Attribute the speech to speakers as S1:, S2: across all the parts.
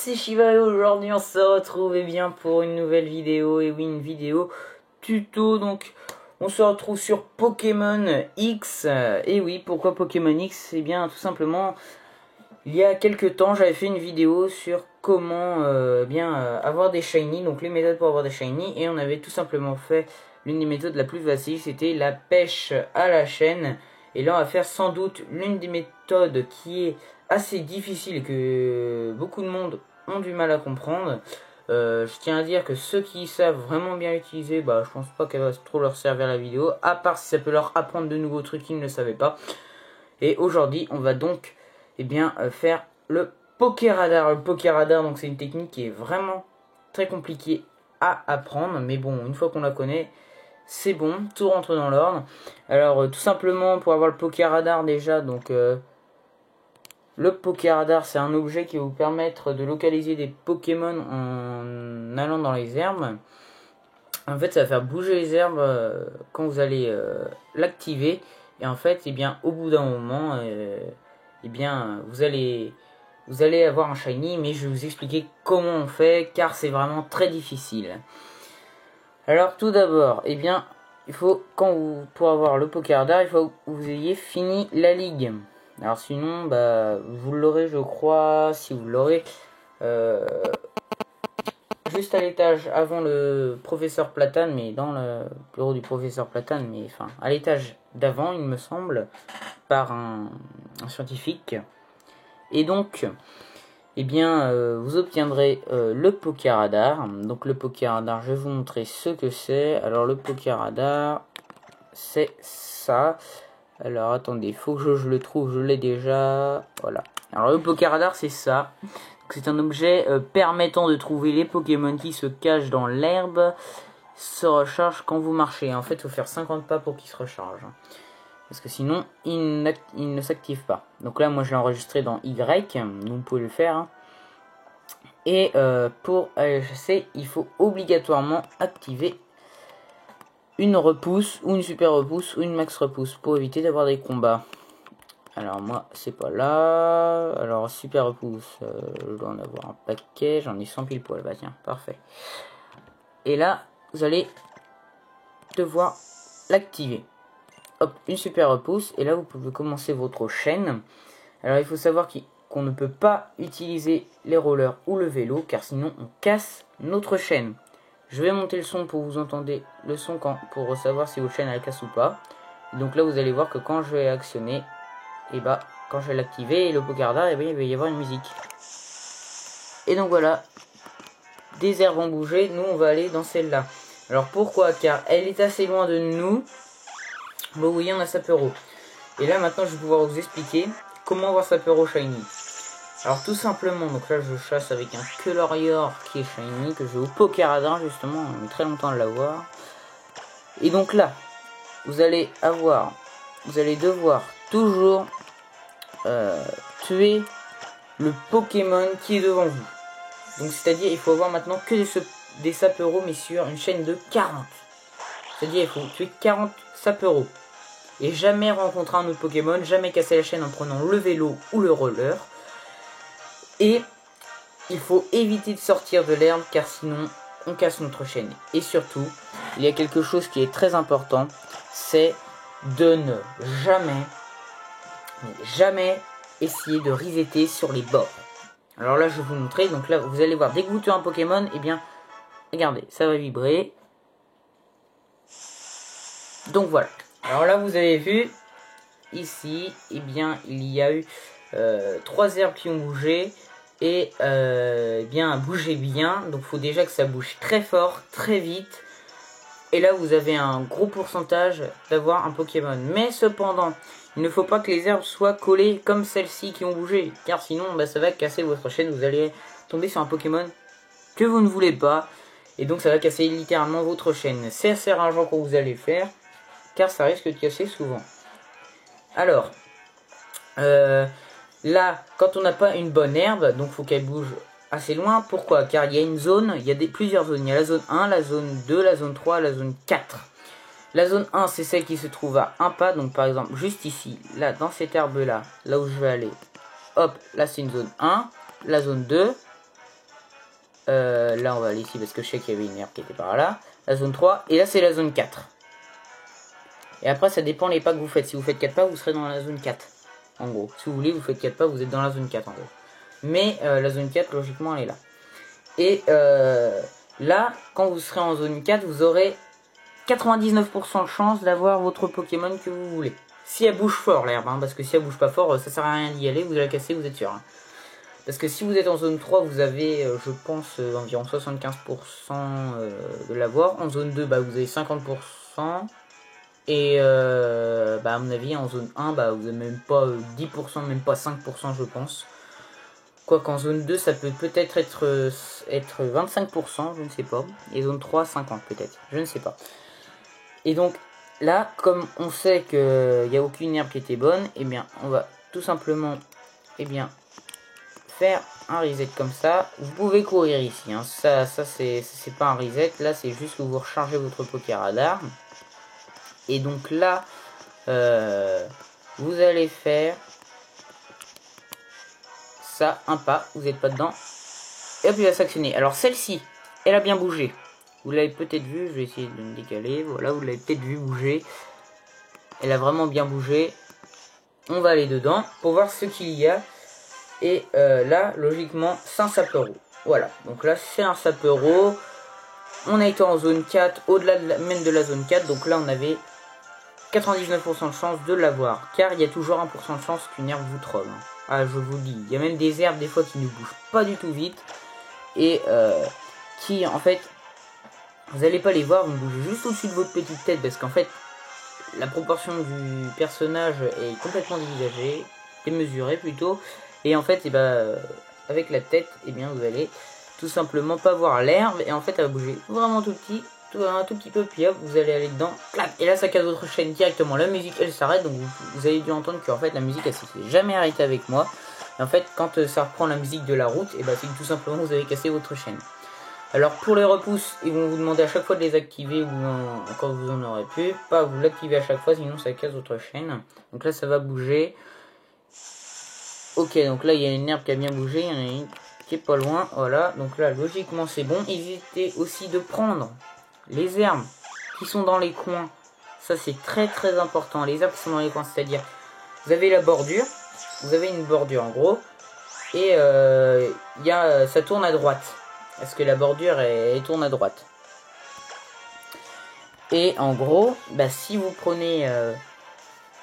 S1: c'est Shiva et aujourd'hui on se retrouve bien pour une nouvelle vidéo. Et oui, une vidéo tuto. Donc on se retrouve sur Pokémon X. Et oui, pourquoi Pokémon X? Eh bien tout simplement, il y a quelques temps j'avais fait une vidéo sur comment avoir des shiny, donc les méthodes pour avoir des shiny. Et on avait tout simplement fait l'une des méthodes la plus facile, c'était la pêche à la chaîne. Et là on va faire sans doute l'une des méthodes qui est assez difficile et que beaucoup de monde ont du mal à comprendre. Je tiens à dire que ceux qui savent vraiment bien l'utiliser, je pense pas qu'elle va trop leur servir la vidéo, à part si ça peut leur apprendre de nouveaux trucs qu'ils ne savaient pas. Et aujourd'hui on va donc faire le Pokéradar. Le Pokéradar, donc c'est une technique qui est vraiment très compliquée à apprendre, mais bon, une fois qu'on la connaît, c'est bon, tout rentre dans l'ordre. Alors tout simplement pour avoir le Pokéradar déjà, donc le Pokéradar, c'est un objet qui va vous permettre de localiser des Pokémon en allant dans les herbes. En fait, ça va faire bouger les herbes quand vous allez l'activer. Et en fait, au bout d'un moment, vous allez avoir un shiny. Mais je vais vous expliquer comment on fait, car c'est vraiment très difficile. Alors, tout d'abord, il faut, pour avoir le Pokéradar, il faut que vous ayez fini la ligue. Alors sinon, vous l'aurez, je crois, si vous l'aurez, juste à l'étage avant le professeur Platane, mais dans le bureau du professeur Platane, mais enfin, à l'étage d'avant, il me semble, par un scientifique. Et donc, vous obtiendrez le Pokéradar. Donc le Pokéradar, je vais vous montrer ce que c'est. Alors le Pokéradar, c'est ça. Alors attendez, faut que je le trouve, je l'ai déjà. Voilà. Alors le Pokéradar, c'est ça. C'est un objet permettant de trouver les Pokémon qui se cachent dans l'herbe. Se recharge quand vous marchez. En fait, il faut faire 50 pas pour qu'il se recharge. Parce que sinon, il ne s'active pas. Donc là, moi, je l'ai enregistré dans Y. Donc vous pouvez le faire. Et pour aller chasser, il faut obligatoirement activer une repousse, ou une super repousse, ou une max repousse, pour éviter d'avoir des combats. Alors moi, c'est pas là. Alors super repousse, je dois en avoir un paquet, j'en ai 100 pile poil. Bah tiens, parfait. Et là, vous allez devoir l'activer. Hop, une super repousse, et là vous pouvez commencer votre chaîne. Alors il faut savoir qu'on ne peut pas utiliser les rollers ou le vélo, car sinon on casse notre chaîne. Je vais monter le son pour vous entendre le son pour savoir si votre chaîne elle casse ou pas. Et donc là vous allez voir que quand je vais actionner, quand je vais l'activer, le Pokéradar, il va y avoir une musique. Et donc voilà, des herbes vont bouger, nous on va aller dans celle-là. Alors pourquoi? Car elle est assez loin de nous. Vous voyez, on a Sapero. Et là maintenant je vais pouvoir vous expliquer comment avoir Sapero shiny. Alors tout simplement, donc là je chasse avec un Colorior qui est shiny, que je vais au Pokéradar justement, on a mis très longtemps à l'avoir. Et donc là, vous allez devoir toujours tuer le Pokémon qui est devant vous. Donc c'est-à-dire il faut avoir maintenant que des Sapero, mais sur une chaîne de 40. C'est-à-dire il faut tuer 40 Sapero. Et jamais rencontrer un autre Pokémon, jamais casser la chaîne en prenant le vélo ou le roller. Et il faut éviter de sortir de l'herbe, car sinon on casse notre chaîne. Et surtout, il y a quelque chose qui est très important, c'est de ne jamais essayer de resetter sur les bords. Alors là je vais vous montrer. Donc là vous allez voir, dès que vous tuez un Pokémon, regardez, ça va vibrer. Donc voilà. Alors là vous avez vu, ici, il y a eu 3 herbes qui ont bougé. Et bouger bien. Donc il faut déjà que ça bouge très fort, très vite. Et là vous avez un gros pourcentage d'avoir un Pokémon. Mais cependant, il ne faut pas que les herbes soient collées comme celles-ci qui ont bougé, car sinon ça va casser votre chaîne. Vous allez tomber sur un Pokémon que vous ne voulez pas, et donc ça va casser littéralement votre chaîne. C'est assez rageant quand vous allez le faire, car ça risque de casser souvent. Alors là, quand on n'a pas une bonne herbe, donc il faut qu'elle bouge assez loin. Pourquoi? Car il y a une zone, il y a plusieurs zones. Il y a la zone 1, la zone 2, la zone 3, la zone 4. La zone 1, c'est celle qui se trouve à un pas. Donc par exemple, juste ici, là, dans cette herbe-là, là où je vais aller. Hop, là c'est une zone 1. La zone 2, Là on va aller ici parce que je sais qu'il y avait une herbe qui était par là. La zone 3 et là c'est la zone 4. Et après ça dépend les pas que vous faites. Si vous faites 4 pas vous serez dans la zone 4. En gros. Si vous voulez vous faites 4 pas vous êtes dans la zone 4 en gros. Mais la zone 4 logiquement elle est là. Et là quand vous serez en zone 4 vous aurez 99% de chance d'avoir votre Pokémon que vous voulez. Si elle bouge fort l'herbe, hein, parce que si elle bouge pas fort, ça sert à rien d'y aller, vous la cassez, vous êtes sûr. Hein. Parce que si vous êtes en zone 3, vous avez, je pense, environ 75% de l'avoir. En zone 2, bah, vous avez 50%. Et bah, à mon avis, en zone 1, bah, vous avez même pas 10%, même pas 5%, je pense. Quoiqu'en zone 2, ça peut peut-être être 25%, je ne sais pas. Et zone 3, 50 peut-être, je ne sais pas. Et donc, là, comme on sait qu'il n'y a aucune herbe qui était bonne, eh bien, on va tout simplement, eh bien, faire un reset comme ça. Vous pouvez courir ici, hein. Ça c'est pas un reset, là c'est juste que vous rechargez votre Pokéradar. Et donc là, vous allez faire ça, un pas, vous n'êtes pas dedans. Et hop, il va s'actionner. Alors celle-ci, elle a bien bougé. Vous l'avez peut-être vu, je vais essayer de me décaler. Voilà, vous l'avez peut-être vu bouger. Elle a vraiment bien bougé. On va aller dedans pour voir ce qu'il y a. Et là, logiquement, c'est un Sapero. Voilà, donc là, c'est un Sapero. On a été en zone 4, au-delà même de la zone 4. Donc là, on avait 99% de chance de l'avoir. Car il y a toujours 1% de chance qu'une herbe vous troll. Ah, je vous dis, il y a même des herbes, des fois, qui ne bougent pas du tout vite. Et qui, en fait, vous n'allez pas les voir, vous bougez juste au-dessus de votre petite tête. Parce qu'en fait, la proportion du personnage est complètement dévisagée, démesurée plutôt. Et en fait, et avec la tête, eh bien, vous allez tout simplement pas voir l'herbe. Et en fait, elle va bouger vraiment tout petit, un tout petit peu. Puis hop, vous allez aller dedans. Clac, et là, ça casse votre chaîne directement. La musique, elle s'arrête. Donc, vous avez dû entendre qu'en fait, la musique, elle s'est jamais arrêtée avec moi. Et en fait, quand ça reprend la musique de la route, et c'est que tout simplement, vous avez cassé votre chaîne. Alors pour les repousses, ils vont vous demander à chaque fois de les activer ou quand vous en aurez plus. Pas vous l'activez à chaque fois, sinon ça casse votre chaîne. Donc là ça va bouger. Ok, donc là il y a une herbe qui a bien bougé, il y en a une qui est pas loin. Voilà, donc là logiquement c'est bon. Évitez aussi de prendre les herbes qui sont dans les coins. Ça c'est très très important. Les herbes qui sont dans les coins, c'est-à-dire vous avez la bordure, vous avez une bordure en gros. Et ça tourne à droite. Parce que la bordure elle tourne à droite. Et en gros, si vous prenez,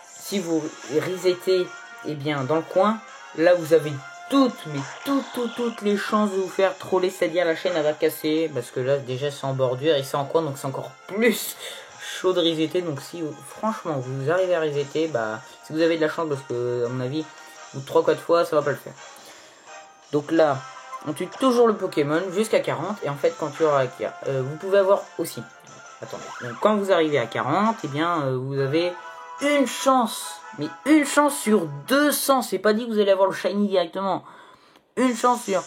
S1: si vous resettez, eh bien dans le coin, là vous avez toutes les chances de vous faire troller, c'est-à-dire la chaîne elle va casser, parce que là déjà c'est en bordure et c'est en coin, donc c'est encore plus chaud de resetter. Donc si franchement vous arrivez à resetter, si vous avez de la chance, parce que à mon avis, 3-4 fois ça va pas le faire. Donc là, on tue toujours le Pokémon jusqu'à 40. Et en fait, quand tu auras vous pouvez avoir aussi. Attendez. Donc quand vous arrivez à 40, eh bien, vous avez une chance. Mais une chance sur 200. C'est pas dit que vous allez avoir le shiny directement. Une chance sur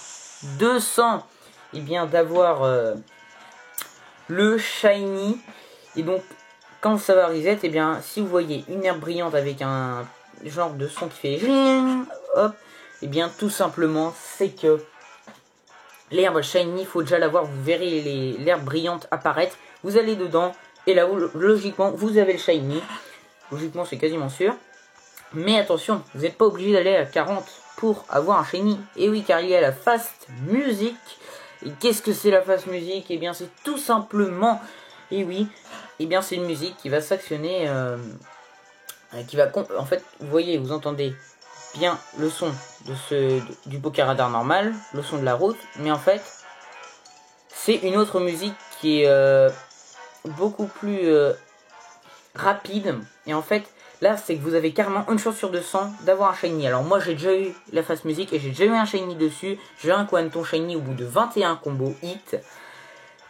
S1: 200. Eh bien, d'avoir le shiny. Et donc, quand ça va reset, eh bien, si vous voyez une herbe brillante avec un genre de son qui fait hop. Et bien tout simplement c'est que l'herbe shiny, il faut déjà l'avoir, vous verrez l'herbe brillante apparaître, vous allez dedans, et là logiquement vous avez le shiny, logiquement c'est quasiment sûr, mais attention, vous n'êtes pas obligé d'aller à 40 pour avoir un shiny, et oui car il y a la fast music, et qu'est-ce que c'est la fast music? Et bien c'est tout simplement, et oui, et bien c'est une musique qui va s'actionner, qui va, en fait, vous voyez, vous entendez bien le son du Pokéradar normal, le son de la route, mais en fait c'est une autre musique qui est beaucoup plus rapide. Et en fait là c'est que vous avez carrément une chance sur 200 d'avoir un shiny. Alors moi j'ai déjà eu la fast music et j'ai déjà eu un shiny dessus. J'ai eu un Quanton shiny au bout de 21 combos hit.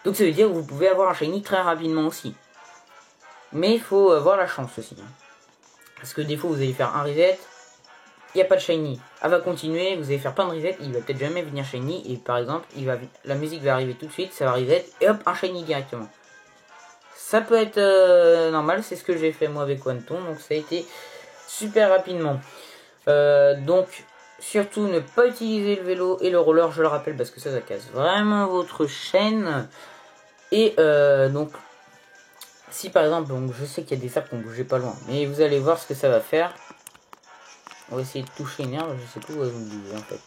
S1: Donc ça veut dire que vous pouvez avoir un shiny très rapidement aussi. Mais il faut avoir la chance aussi. Parce que des fois vous allez faire un reset, il n'y a pas de shiny. Elle va continuer, vous allez faire plein de reset, il va peut-être jamais venir shiny. Et par exemple, la musique va arriver tout de suite, ça va reset, et hop, un shiny directement. Ça peut être normal, c'est ce que j'ai fait moi avec Quanton, donc ça a été super rapidement. Donc, surtout ne pas utiliser le vélo et le roller, je le rappelle, parce que ça casse vraiment votre chaîne. Et donc, si par exemple, donc, je sais qu'il y a des sables qui ont bougé pas loin, mais vous allez voir ce que ça va faire. On va essayer de toucher une herbe, je sais plus où elles ont bougé en fait.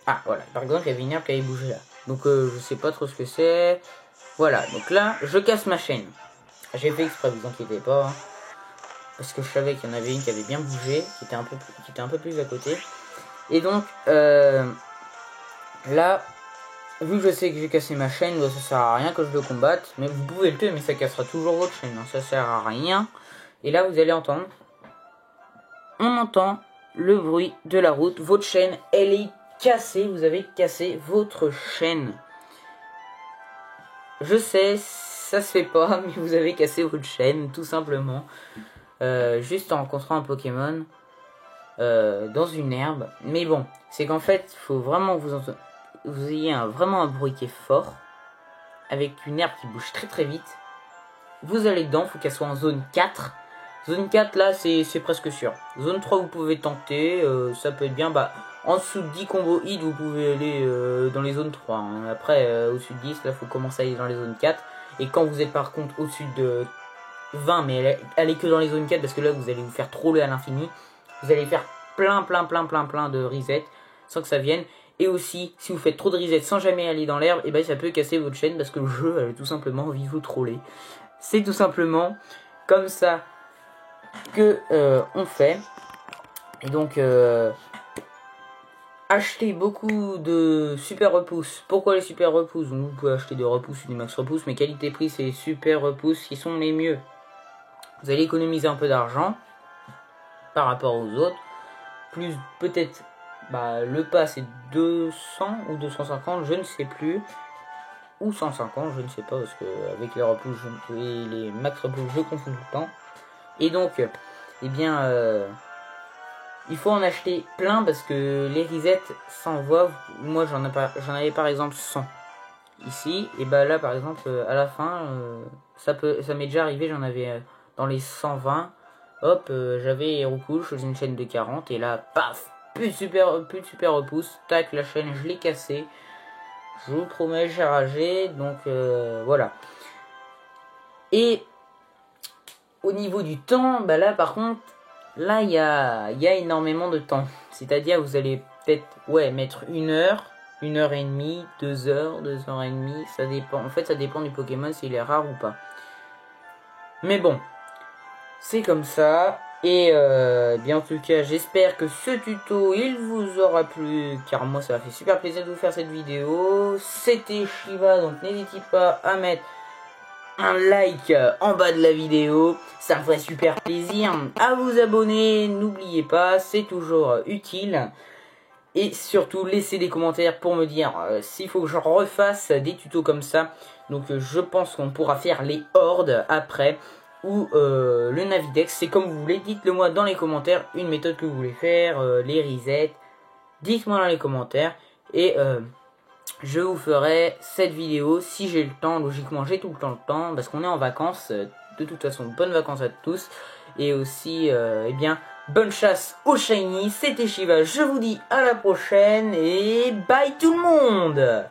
S1: Ah voilà, par exemple il y avait une herbe qui avait bougé là. Donc je sais pas trop ce que c'est. Voilà, donc là je casse ma chaîne. J'ai fait exprès, vous inquiétez pas. Hein, parce que je savais qu'il y en avait une qui avait bien bougé, qui était un peu plus à côté. Et donc là, vu que je sais que j'ai cassé ma chaîne, bah, ça sert à rien que je le combatte. Mais vous pouvez le tuer, mais ça cassera toujours votre chaîne. Hein, ça sert à rien. Et là vous allez entendre. On entend le bruit de la route. Votre chaîne, elle est cassée. Vous avez cassé votre chaîne. Je sais, ça se fait pas, mais vous avez cassé votre chaîne, tout simplement. Juste en rencontrant un Pokémon dans une herbe. Mais bon, c'est qu'en fait, il faut vraiment que vous ayez vraiment un bruit qui est fort. Avec une herbe qui bouge très très vite. Vous allez dedans, il faut qu'elle soit en zone 4. Zone 4, là, c'est presque sûr. Zone 3, vous pouvez tenter. Ça peut être bien. Bah, en dessous de 10 combos hit, vous pouvez aller dans les zones 3. Hein. Après, au-dessus de 10, là, il faut commencer à aller dans les zones 4. Et quand vous êtes par contre au-dessus de 20, mais allez que dans les zones 4, parce que là, vous allez vous faire troller à l'infini. Vous allez faire plein de resets sans que ça vienne. Et aussi, si vous faites trop de resets sans jamais aller dans l'herbe, et ben ça peut casser votre chaîne parce que le jeu a tout simplement envie de vous troller. C'est tout simplement comme ça que on fait. Et donc acheter beaucoup de super repousses. Pourquoi les super repousses? Vous pouvez acheter des repousses ou des max repousses, mais qualité prix c'est les super repousses qui sont les mieux. Vous allez économiser un peu d'argent par rapport aux autres. Plus peut-être le pas c'est 200 ou 250, je ne sais plus. Ou 150, je ne sais pas, parce que avec les repousses et les max repousses je confonds tout le temps. Et donc, eh bien, il faut en acheter plein parce que les resets s'envoient. Moi, j'en avais par exemple 100 ici. Et bah là, par exemple, à la fin, ça m'est déjà arrivé. J'en avais dans les 120. Hop, j'avais recouche une chaîne de 40 et là, paf, plus de super repousse. Tac, la chaîne, je l'ai cassée. Je vous promets, j'ai ragé. Donc voilà. Et au niveau du temps, bah là par contre, là il y a énormément de temps. C'est-à-dire vous allez peut-être mettre 1 heure, 1 heure et demie, 2 heures, 2 heures et demie, ça dépend. En fait ça dépend du Pokémon s'il est rare ou pas. Mais bon, c'est comme ça. Et bien en tout cas j'espère que ce tuto il vous aura plu, car moi ça m'a fait super plaisir de vous faire cette vidéo. C'était Shiva, donc n'hésitez pas à mettre un like en bas de la vidéo, ça me ferait super plaisir. À vous abonner, n'oubliez pas, c'est toujours utile. Et surtout, laissez des commentaires pour me dire s'il faut que je refasse des tutos comme ça. Donc je pense qu'on pourra faire les hordes après. Ou le Navidex, c'est comme vous voulez. Dites-le moi dans les commentaires une méthode que vous voulez faire, les resets. Dites-moi dans les commentaires. Et je vous ferai cette vidéo si j'ai le temps. Logiquement j'ai tout le temps parce qu'on est en vacances. De toute façon bonnes vacances à tous. Et aussi eh bien bonne chasse au shiny. C'était Shiva, je vous dis à la prochaine et bye tout le monde.